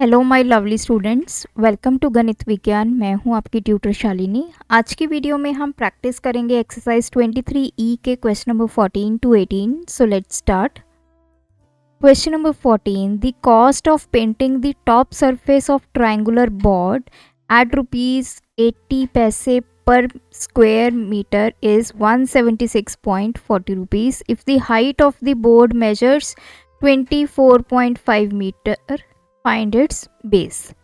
Hello my lovely students, welcome to Ganit Vigyan. मैं हूं आपकी ट्यूटर शालिनी। आज की वीडियो में हम प्रैक्टिस करेंगे एक्सरसाइज 23 ई के question number 14 to 18। So let's start. Question number 14, the cost of painting the top surface of triangular board at ₹80 पैसे per square metre is 176.40 rupees if the height of the board measures 24.5 metre, find its base.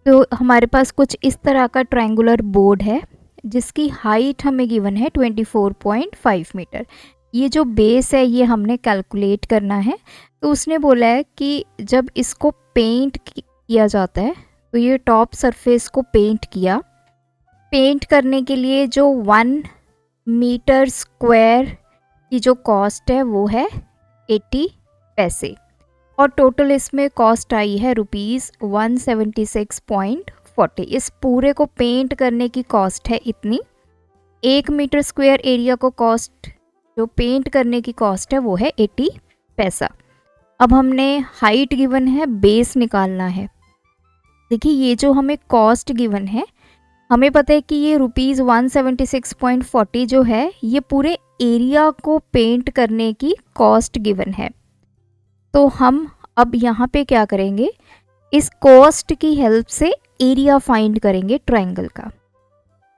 तो हमारे पास कुछ इस तरह का triangular board है जिसकी height हमें गिवन है 24.5 मीटर। ये जो बेस है ये हमने कैलकुलेट करना है। तो उसने बोला है कि जब इसको पेंट किया जाता है तो ये टॉप सरफेस को पेंट किया। पेंट करने के लिए जो 1 मीटर स्क्वायर की जो कॉस्ट है वो है 80 पैसे और टोटल इसमें कॉस्ट आई है ₹176.40। इस पूरे को पेंट करने की कॉस्ट है इतनी। 1 मीटर स्क्वायर एरिया को कॉस्ट, जो पेंट करने की कॉस्ट है वो है 80 पैसा। अब हमने हाइट गिवन है, बेस निकालना है। देखिए ये जो हमें कॉस्ट गिवन है, हमें पता है कि ये ₹176.40 जो है ये पूरे एरिया को पेंट करने की कॉस्ट गिवन है। तो हम अब यहाँ पे क्या करेंगे, इस कॉस्ट की हेल्प से एरिया फाइंड करेंगे ट्रायंगल का।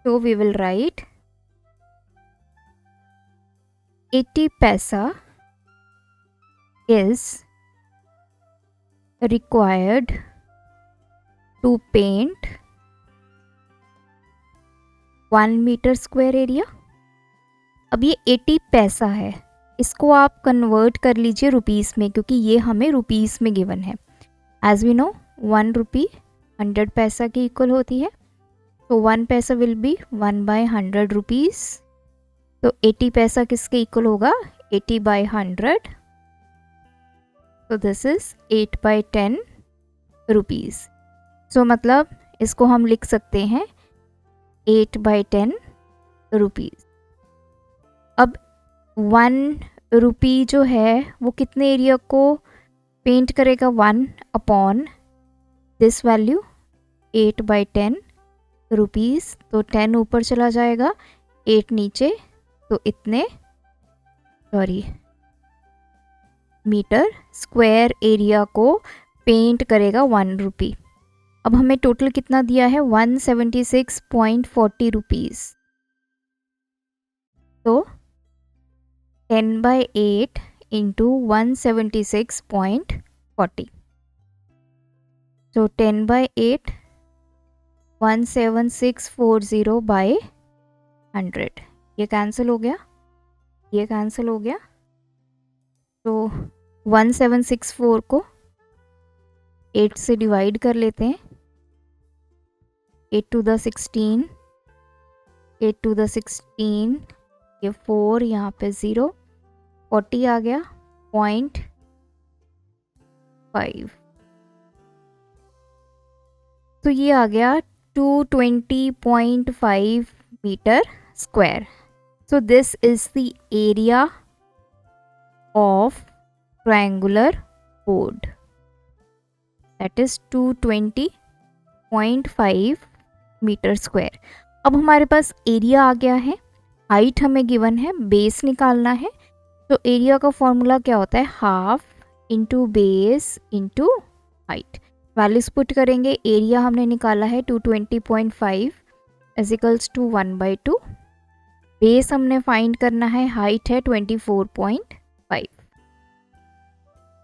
तो वी विल राइट 80 पैसा is required to paint 1 metre square area. अब ये 80 पैसा है, इसको आप कन्वर्ट कर लीजिए रुपीस में, क्योंकि ये हमें रुपीस में गिवन है। एज वी नो 1 रुपी 100 पैसा की इक्वल होती है। तो 1 पैसा विल बी 1/100 रुपीस। तो 80 पैसा किसके इक्वल होगा, 80/100। तो दिस इज 8/10 रुपीस। सो मतलब इसको हम लिख सकते हैं 8/10 रुपीस। अब 1 रुपी जो है वो कितने एरिया को पेंट करेगा, 1 अपॉन दिस वैल्यू 8/10 रुपीस। तो 10 ऊपर चला जाएगा, 8 नीचे, तो इतने मीटर स्क्वायर एरिया को पेंट करेगा 1 रुपी। अब हमें टोटल कितना दिया है, 176.40 रुपीस। तो 10/8 इंटू 176.40, तो 10/8 17640/100। ये कैंसिल हो गया, ये कैंसिल हो गया। तो 1764 को 8 से डिवाइड कर लेते हैं। 8 to the 16, 8 to the 16, ये 4 यहाँ पे 0, 40 आ गया 0.5। तो ये आ गया 220.5 metre square. So this is the area of triangular board, that is 220.5 metre square. अब हमारे पास एरिया आ गया है, हाइट हमें गिवन है, बेस निकालना है। तो एरिया का फॉर्मूला क्या होता है, half into base into height. Values put करेंगे, एरिया हमने निकाला है 220.5 इजिकल्स टू 1/2। बेस हमने फाइंड करना है, हाइट है 24.5।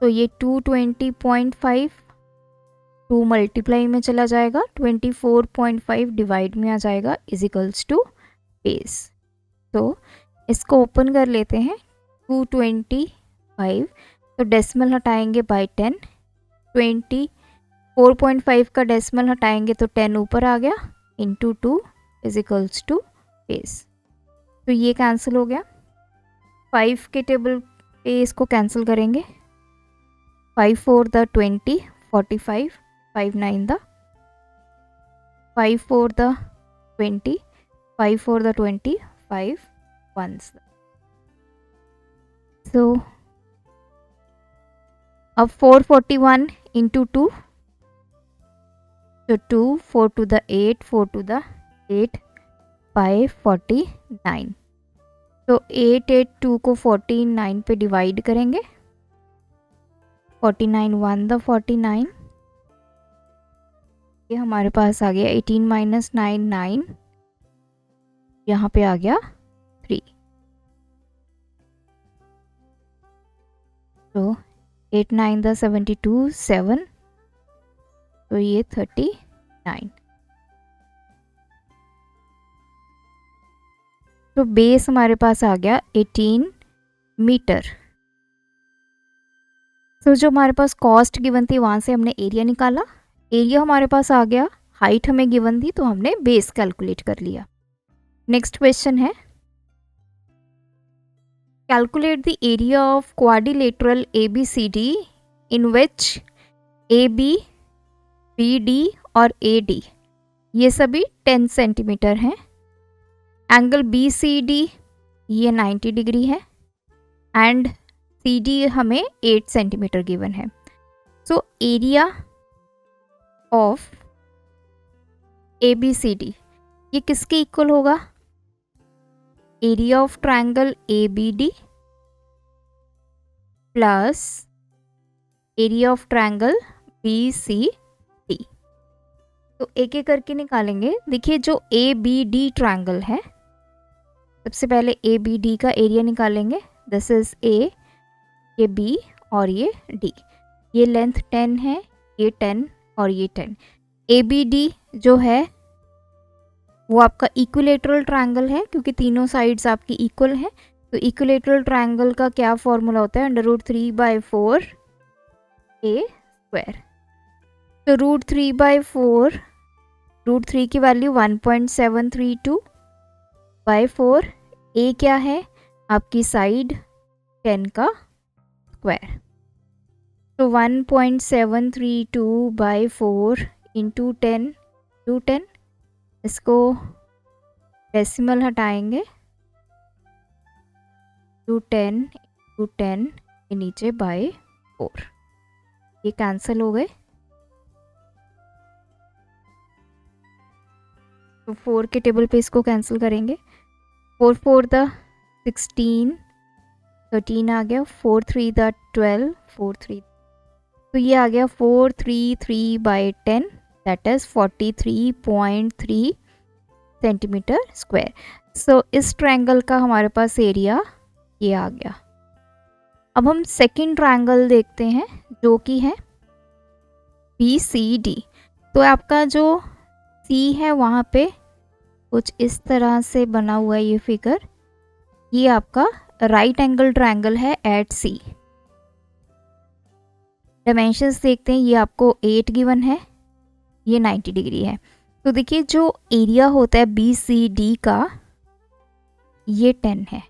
तो ये 220.5 2 मल्टीप्लाई में चला जाएगा, 24.5 डिवाइड में आ जाएगा, इजिकल्स टू बेस। तो इसको ओपन कर लेते हैं, 225, तो डेसिमल हटाएंगे बाय 10, 24.5 का डेसिमल हटाएंगे तो 10 ऊपर आ गया, इंटू 2 इजिकल्स टू बेस। तो ये कैंसिल हो गया। 5 के टेबल पे इसको कैंसिल करेंगे, 5 4 the 20, 45, 5 9 the 5 4 the 20, 5 4 the 20, 5 1s। सो अब 441 इंटू 2 तो 2, 4 to the 8, 4 to the 8 by 49। तो 8 को 49 पे डिवाइड करेंगे। 49 1 the 49, ये हमारे पास आ गया 18 माइनस 9 9, यहाँ पे आ गया 3। तो 8 9 the 72 7, तो ये 39। तो बेस हमारे पास आ गया 18 मीटर। तो जो हमारे पास कॉस्ट गिवन थी वहाँ से हमने एरिया निकाला, एरिया हमारे पास आ गया, हाइट हमें गिवन थी तो हमने बेस कैलकुलेट कर लिया। नेक्स्ट क्वेश्चन है, calculate the area of quadrilateral ABCD in which AB, BD और AD ये सभी 10 सेंटीमीटर हैं। एंगल BCD ये 90 डिग्री है एंड CD हमें 8 सेंटीमीटर गिवन है। सो एरिया ऑफ ABCD ये किसके इक्वल होगा? Area of triangle ABD plus area of triangle BCD। तो एक एक करके निकालेंगे। देखिए जो ABD ट्रायंगल है, सबसे पहले ABD का एरिया निकालेंगे। दिस इज A, ये B और ये D। ये लेंथ 10 है, ये 10 और ये 10। ABD जो है वो आपका इक्विलेटरल ट्रायंगल है क्योंकि तीनों साइड्स आपकी इक्वल हैं। तो इक्विलेटरल ट्रायंगल का क्या फॉर्मूला होता है? √3/4 A²। तो √3/4, √3 की वैल्यू 1.732/4। A क्या है? आपकी साइड 10 का स्क्वायर। तो 1.732/4 इंटू 10 टू 10, इसको डेसिमल हटाएंगे, 210 टू 10 के नीचे बाय 4, ये कैंसिल हो गए। तो 4 के टेबल पे इसको कैंसिल करेंगे। 4 4 द 16, 13 आ गया, 4 3 द 12, 4 3, तो ये आ गया 433/10, दैट इज 43.3 सेंटीमीटर स्क्वायर। सो इस ट्रायंगल का हमारे पास एरिया ये आ गया। अब हम सेकंड ट्रायंगल देखते हैं जो कि है BCD। तो आपका जो C है वहाँ पे कुछ इस तरह से बना हुआ है ये फिगर, ये आपका राइट एंगल ट्रायंगल है एट C। डायमेंशंस देखते हैं, ये आपको 8 गिवन है, ये 90 डिग्री है। तो देखिए जो एरिया होता है BCD का ये 10 है,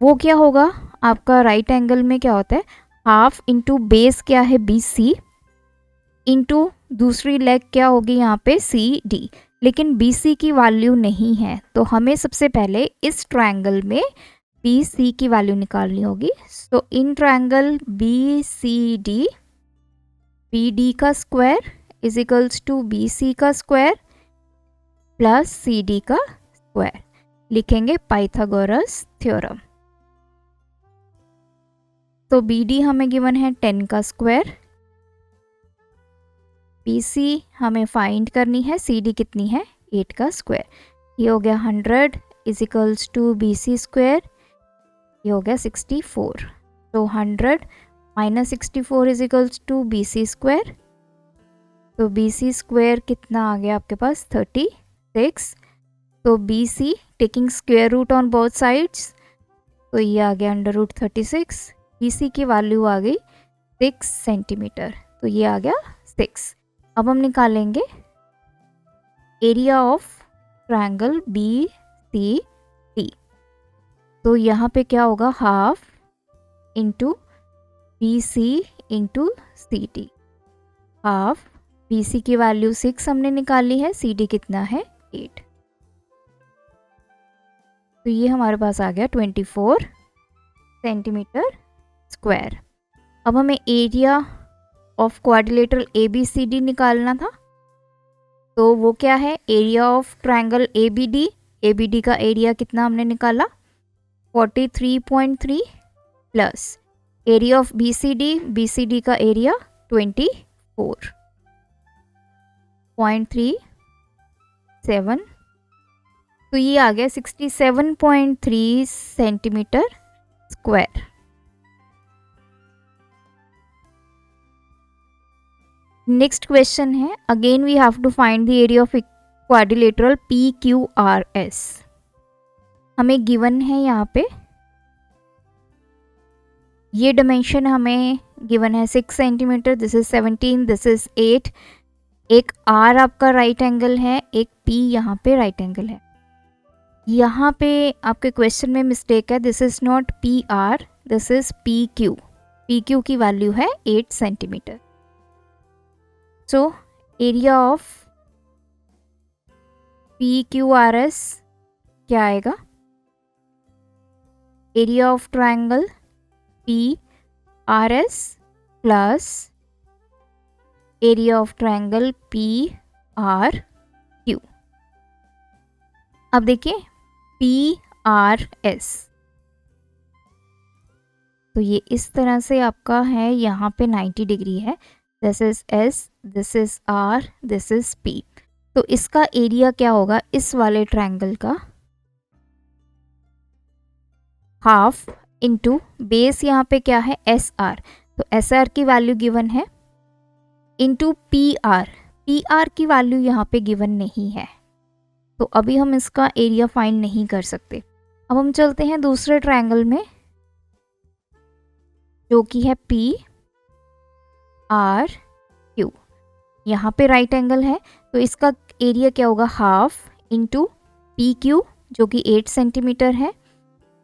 वो क्या होगा आपका राइट एंगल में क्या होता है? हाफ इंटू बेस क्या है BC इंटू दूसरी लेग क्या होगी यहाँ पे CD, लेकिन BC की वैल्यू नहीं है तो हमें सबसे पहले इस ट्रायंगल में BC की वैल्यू निकालनी होगी। So in triangle BCD, BD का square is equals to BC का स्क्वायर प्लस CD का स्क्वायर, लिखेंगे पाइथागोरस थ्योरम। तो BD हमें गिवन है 10 का स्क्वायर, BC हमें फाइंड करनी है, CD कितनी है? 8 का स्क्वायर। ये हो गया 100 is equals to BC square, ये हो गया 64। तो 100 minus 64 is equals to BC square. तो BC स्क्वायर कितना आ गया आपके पास? 36। तो BC taking square root on both sides, तो ये आ गया √36। BC की वैल्यू आ गई 6 सेंटीमीटर, तो ये आ गया 6। अब हम निकालेंगे एरिया ऑफ ट्रायंगल BCD। तो यहाँ पे क्या होगा? Half into BC into CD। Half, BC की वैल्यू 6 हमने निकाली है, CD कितना है? 8। तो ये हमारे पास आ गया 24 सेंटीमीटर स्क्वायर। अब हमें एरिया ऑफ क्वाड्रिलेटरल ABCD निकालना था, तो वो क्या है, area of triangle ABD। ABD का एरिया कितना हमने निकाला 43.3 plus area of BCD। BCD का एरिया 24.37, तो ये आ गया 67.3 सेंटीमीटर स्क्वायर। नेक्स्ट क्वेश्चन है, again we have to find the area of quadrilateral PQRS। हमें गिवन है यहाँ पे, ये डायमेंशन हमें गिवन है 6 centimetre, this is 17, this is 8। एक R आपका राइट एंगल है, एक P यहाँ पे राइट एंगल है। यहाँ पे आपके क्वेश्चन में मिस्टेक है, this is not PR, this is PQ। PQ की वैल्यू है 8 centimetre. So area of PQRS क्या आएगा, area of triangle PRS plus area of triangle PRQ। अब देखिए PRS, तो ये इस तरह से आपका है, यहाँ पे 90 डिग्री है, this is S, this is R, this is P। तो इसका एरिया क्या होगा, इस वाले ट्रायंगल का हाफ इंटू बेस, यहाँ पे क्या है SR, तो SR की वैल्यू गिवन है, इंटू PR। PR की वैल्यू यहाँ पे गिवन नहीं है, तो अभी हम इसका एरिया फाइंड नहीं कर सकते। अब हम चलते हैं दूसरे ट्रायंगल में, जो कि है PRQ। यहाँ पे राइट एंगल है, तो इसका एरिया क्या होगा, हाफ इंटू PQ जो कि 8 सेंटीमीटर है,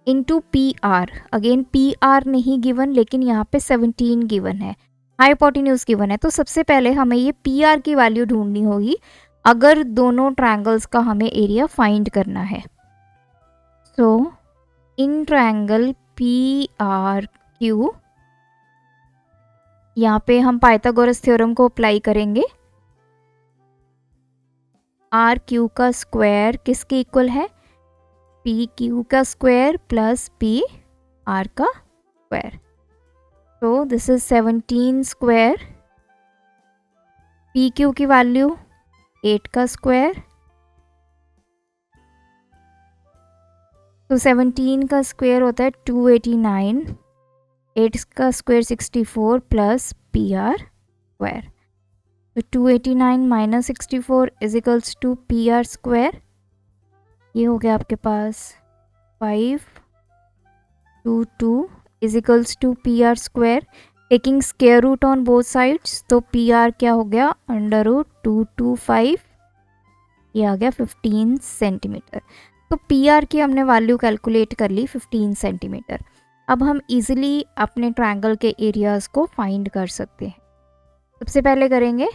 इंटू PR। अगेन PR नहीं गिवन, लेकिन यहाँ पे 17 गिवन है, हाइपोटेन्यूज गिवन है। तो सबसे पहले हमें ये PR की वैल्यू ढूंढनी होगी अगर दोनों ट्रायंगल्स का हमें एरिया फाइंड करना है। सो इन ट्रायंगल PRQ, यहाँ पे हम पाइथागोरस थ्योरम को अप्लाई करेंगे। RQ का स्क्वायर किसके इक्वल है, PQ का स्क्वायर प्लस PR का स्क्वायर। तो दिस इज 17 स्क्वायर, PQ की वैल्यू 8 का स्क्वायर, तो 17 का स्क्वायर होता है 289, 8 का स्क्वायर 64 प्लस PR स्क्वायर। तो 289 minus 64 is equals to PR square. ये हो गया आपके पास 522 is equals to PR square. Taking square root on both sides, तो PR क्या हो गया, अंडर रूट 225, ये आ गया 15 सेंटीमीटर। तो PR की हमने वैल्यू कैलकुलेट कर ली 15 सेंटीमीटर। अब हम इजीली अपने ट्रायंगल के एरियाज को फाइंड कर सकते हैं। सबसे पहले करेंगे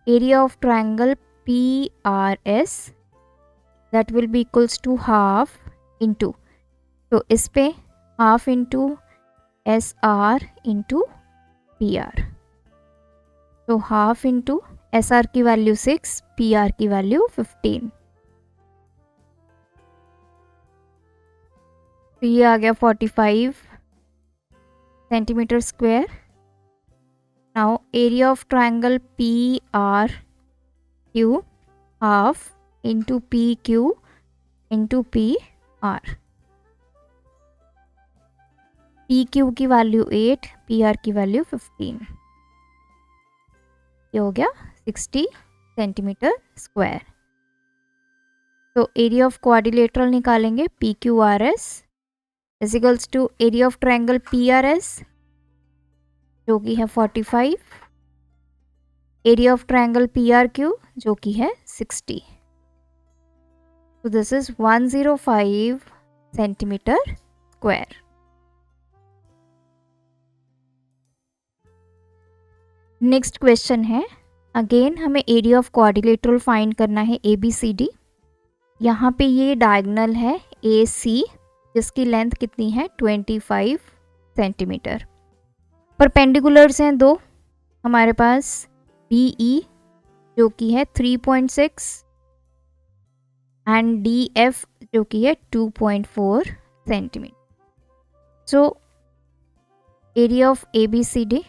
area of triangle PRS, that will be equals to half into, तो इस पे half into SR into PR, तो हाफ इंटू SR की वैल्यू 6, PR की वैल्यू 15, तो ये आ गया 45 centimetre square. Now area of triangle PRQ, half into PQ into PR। PQ की वैल्यू 8, PR की वैल्यू 15, ये हो गया 60 सेंटीमीटर स्क्वायर। तो एरिया ऑफ क्वाड्रिलेटरल निकालेंगे PQRS is equals to area of triangle PRS जो कि है 45, एरिया ऑफ ट्रायंगल PRQ जो कि है 60। तो this is 105 centimetre square. Next question है, अगेन हमें एरिया ऑफ क्वाड्रिलेटरल फाइंड करना है ABCD। यहाँ पे ये डायगोनल है AC जिसकी लेंथ कितनी है 25 जो कि है 3.6 एंड डी एफ जो कि है 2.4 centimetre. So area of A B C D,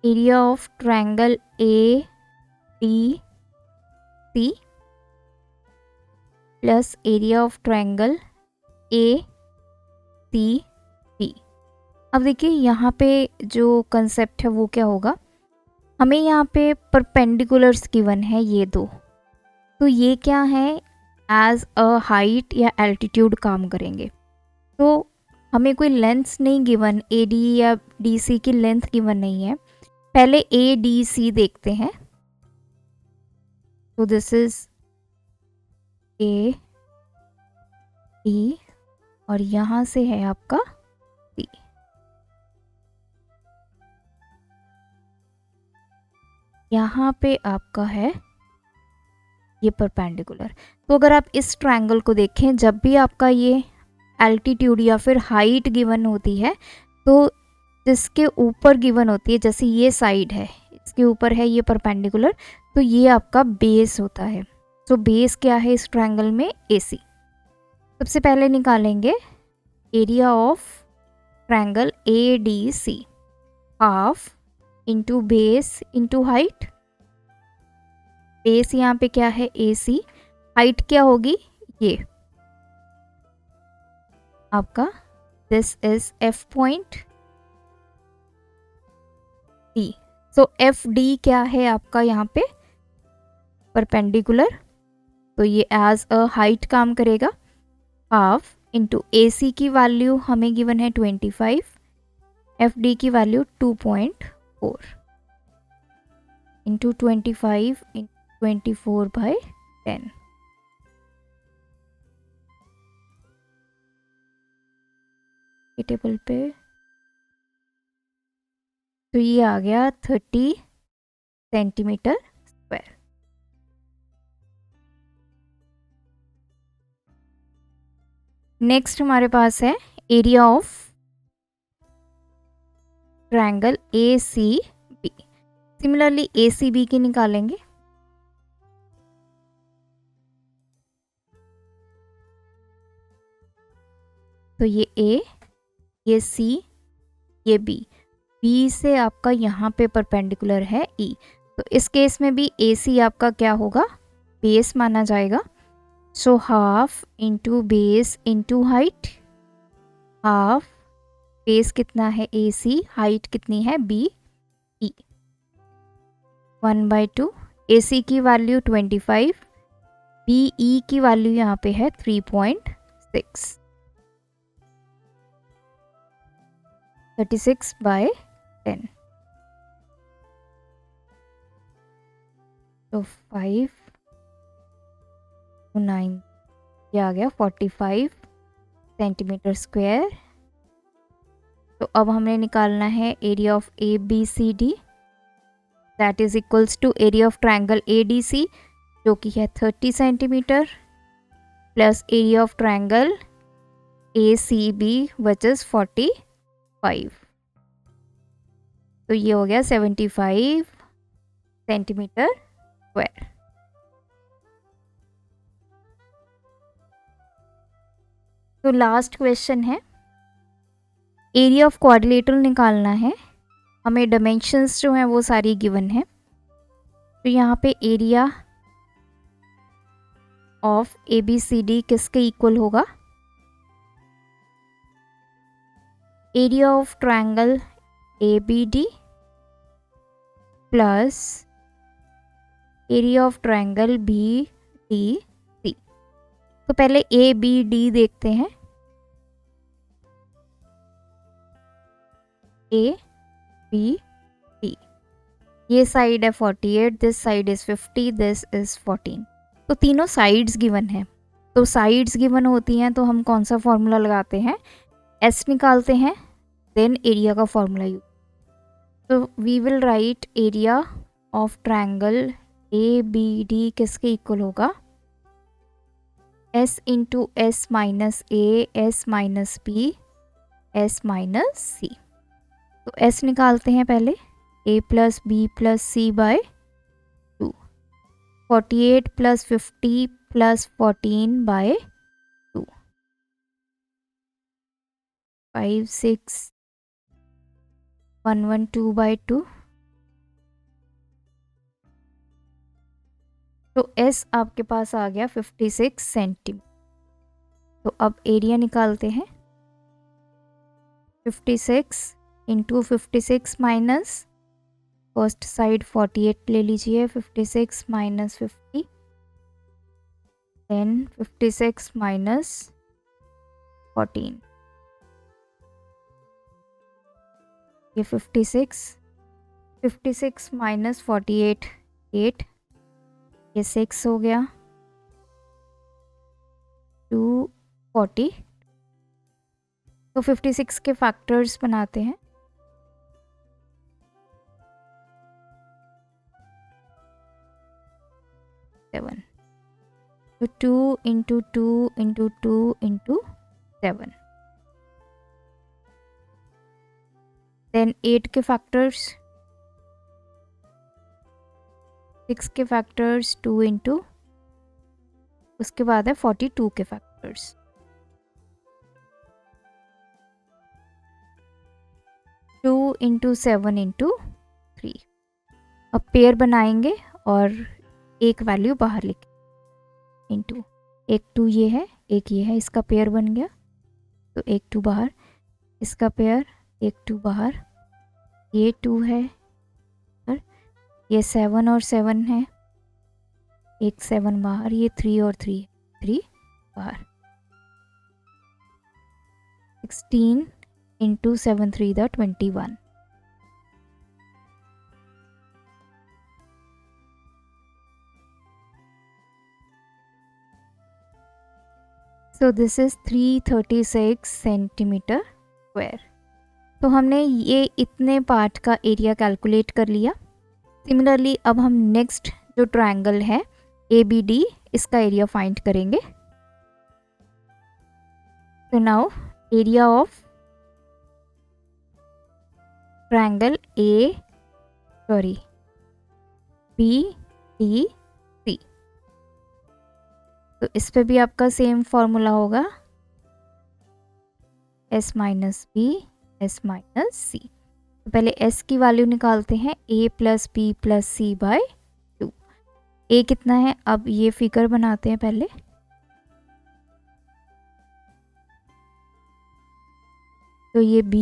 area of triangle A D C plus area of triangle A C B. अब देखिए यहाँ पे जो कंसेप्ट है वो क्या होगा, हमें यहाँ पे परपेंडिकुलर्स गिवन है ये दो, तो ये क्या है एज अ हाइट या एल्टीट्यूड काम करेंगे. तो हमें कोई लेंथ नहीं गिवन, ए डी या डी सी की लेंथ गिवन नहीं है. पहले ए डी सी देखते हैं. तो दिस इज ए डी और यहाँ से है आपका सी. यहाँ पे आपका है ये परपेंडिकुलर. तो अगर आप इस ट्रायंगल को देखें, जब भी आपका ये एल्टीट्यूड या फिर हाइट गिवन होती है तो जिसके ऊपर गिवन होती है, जैसे ये साइड है इसके ऊपर है ये परपेंडिकुलर, तो ये आपका बेस होता है. तो बेस क्या है इस ट्रायंगल में, AC. सबसे पहले निकालेंगे area of triangle ADC, half into base into height. Base यहाँ पे क्या है AC, हाइट क्या होगी ये आपका, this is F point D. So FD क्या है आपका यहाँ पे परपेंडिकुलर, तो ये एज अ हाइट काम करेगा. हाफ इंटू AC की वैल्यू हमें गिवन है 25, FD की वैल्यू 2.4 इंटू 25 इंटू 24/10. टेबल पे तो ये आ गया 30 सेंटीमीटर स्क्वायर. नेक्स्ट हमारे पास है area of triangle ACB. Similarly ACB की निकालेंगे. तो ये A, ये C, ये B. B से आपका यहाँ पे परपेंडिकुलर है E. तो इस केस में भी AC आपका क्या होगा, बेस माना जाएगा. So half into base into height. Half base कितना है AC, हाइट कितनी है BE, 1/2. AC की वैल्यू 25, BE की वैल्यू यहाँ पे है 3.6, 36/10. तो 5 to 9 ये आ गया 45 सेंटीमीटर स्क्वायर. तो अब हमें निकालना है area of ABCD, that is equals to area of triangle ADC जो कि है 30 centimetre plus area of triangle ACB which is 45. तो ये हो गया 75 सेंटीमीटर स्क्वायर. तो लास्ट क्वेश्चन है, एरिया ऑफ क्वाड्रिलेटरल निकालना है. हमें डायमेंशंस जो हैं वो सारी गिवन है. तो यहाँ पे एरिया ऑफ ABCD किसके इक्वल होगा, area of triangle ABD plus area of triangle BDC. तो पहले ABD देखते हैं. ABD ये साइड है 48, this side is 50, this is 14. तो तीनों साइड्स गिवन है. तो साइड्स गिवन होती हैं तो हम कौन सा फॉर्मूला लगाते हैं, S निकालते हैं, देन एरिया का फॉर्मूला यूज. तो we will write area of triangle ABD किसके इक्वल होगा, S into S minus A, S minus B, S minus C. तो S निकालते हैं पहले. a plus B plus C by 2, 48 plus 50 plus 14 by 2, 5 6 112 by 2। तो S आपके पास आ गया 56 centimetre. तो अब एरिया निकालते हैं। 56 इंटू 56 माइनस फर्स्ट साइड 48 ले लीजिए, 56 माइनस 50, देन 56 माइनस 14, ये 56 माइनस 48 8, ये 6 हो गया, 240। तो 56 के फैक्टर्स बनाते हैं। तो 2 इंटू 2 इंटू 2 इंटू 7, देन 8 के फैक्टर्स, 6 के फैक्टर्स 2 इंटू, उसके बाद है 42 के फैक्टर्स, 2 इंटू 7 इंटू 3। अब पेयर बनाएंगे और एक वैल्यू बाहर लिखें, इंटू एक 2 ये है, एक ये है, इसका पेयर बन गया, तो एक 2 बाहर, इसका पेयर एक 2 बाहर, ये 2 है, ये 7 और 7 है, एक 7 बाहर, ये 3 और 3 बाहर। 16 into 7 3 the 21। So this is 336 centimetre square. तो हमने ये इतने पार्ट का एरिया कैलकुलेट कर लिया। सिमिलरली अब हम नेक्स्ट जो ट्रायंगल है ABD, इसका एरिया फाइंड करेंगे। तो now area of triangle ABDC, तो इस पे भी आपका सेम फॉर्मूला होगा, S minus B S minus C. तो पहले S की वैल्यू निकालते हैं, A plus B plus C by 2। A कितना है, अब ये फिगर बनाते हैं पहले। तो ये B,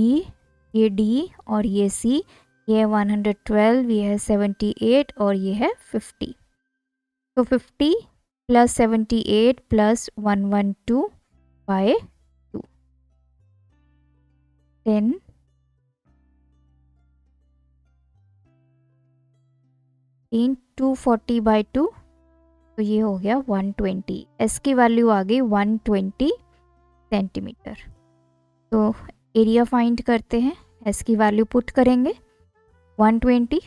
ये D और ये C, ये है 112, ये है 78 और ये है 50। तो 50 प्लस 78 प्लस 112 बाय 2, 10 इन 240 बाई 2, तो ये हो गया 120। S की वैल्यू आ गई 120 सेंटीमीटर। तो एरिया फाइंड करते हैं, S की वैल्यू पुट करेंगे 120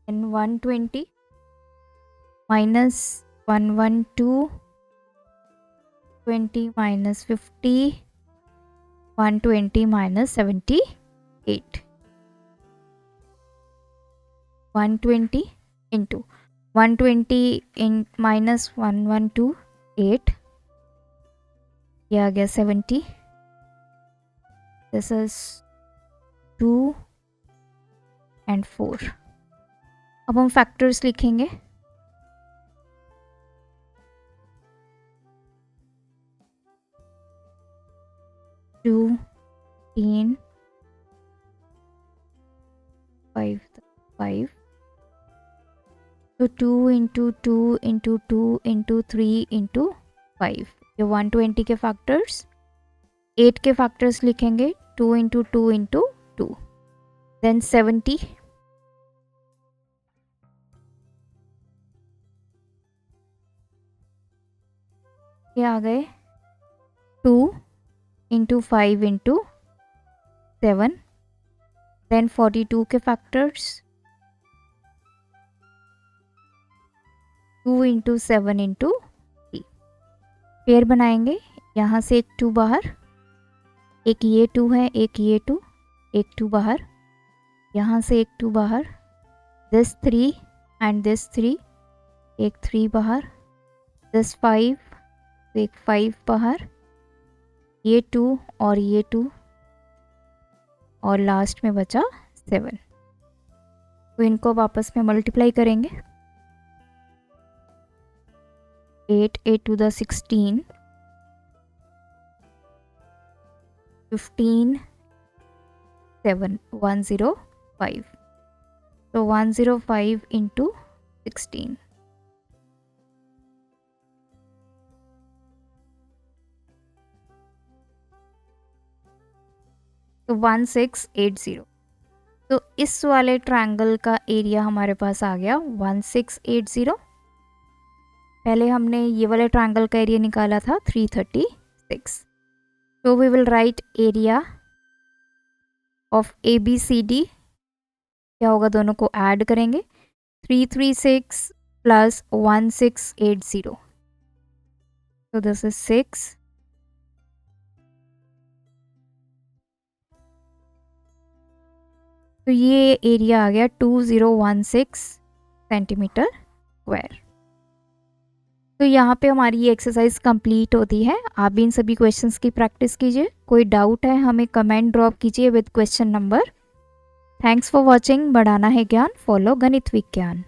and 120 minus 112, 20 minus 50, 120 minus 78, 120 into 120 in minus 112 8, ये आ गया 70। This is 2 and 4। अब हम फैक्टर्स लिखेंगे। टू 3 5 5, तो 2 इंटू 2 इंटू 2 इंटू 3 इंटू 5, ये 120 के फैक्टर्स। 8 के फैक्टर्स लिखेंगे, 2 इंटू 2 इंटू 2, देन 70, ये आ गए 2 इंटू 5 इंटू 7, देन 42 के फैक्टर्स, 2 इंटू 7 इंटू 3। पेयर बनाएंगे, यहाँ से एक 2 बाहर, एक ये 2 है, एक ये 2, एक 2 बाहर, यहाँ से एक 2 बाहर, दिस 3 एंड दिस 3, एक 3 बाहर, दिस 5, एक 5 बाहर, ये 2 और ये 2, और लास्ट में बचा 7। तो इनको वापस में मल्टीप्लाई करेंगे। 8 8 to the 16, 15 7 105। तो 105 into 16, तो 1680। तो इस वाले ट्रायंगल का एरिया हमारे पास आ गया 1680। पहले हमने ये वाले ट्रायंगल का एरिया निकाला था 336। तो we will write area of ABCD। क्या होगा, दोनों को ऐड करेंगे, 336 प्लस 1680, तो दिस इज 6। तो ये एरिया आ गया 2016 सेंटीमीटर स्क्वायर। तो यहाँ पे हमारी ये एक्सरसाइज कंप्लीट होती है। आप भी इन सभी क्वेश्चंस की प्रैक्टिस कीजिए। कोई डाउट है हमें कमेंट ड्रॉप कीजिए with question number. Thanks for watching. बढ़ाना है ज्ञान, फॉलो गणित विज्ञान।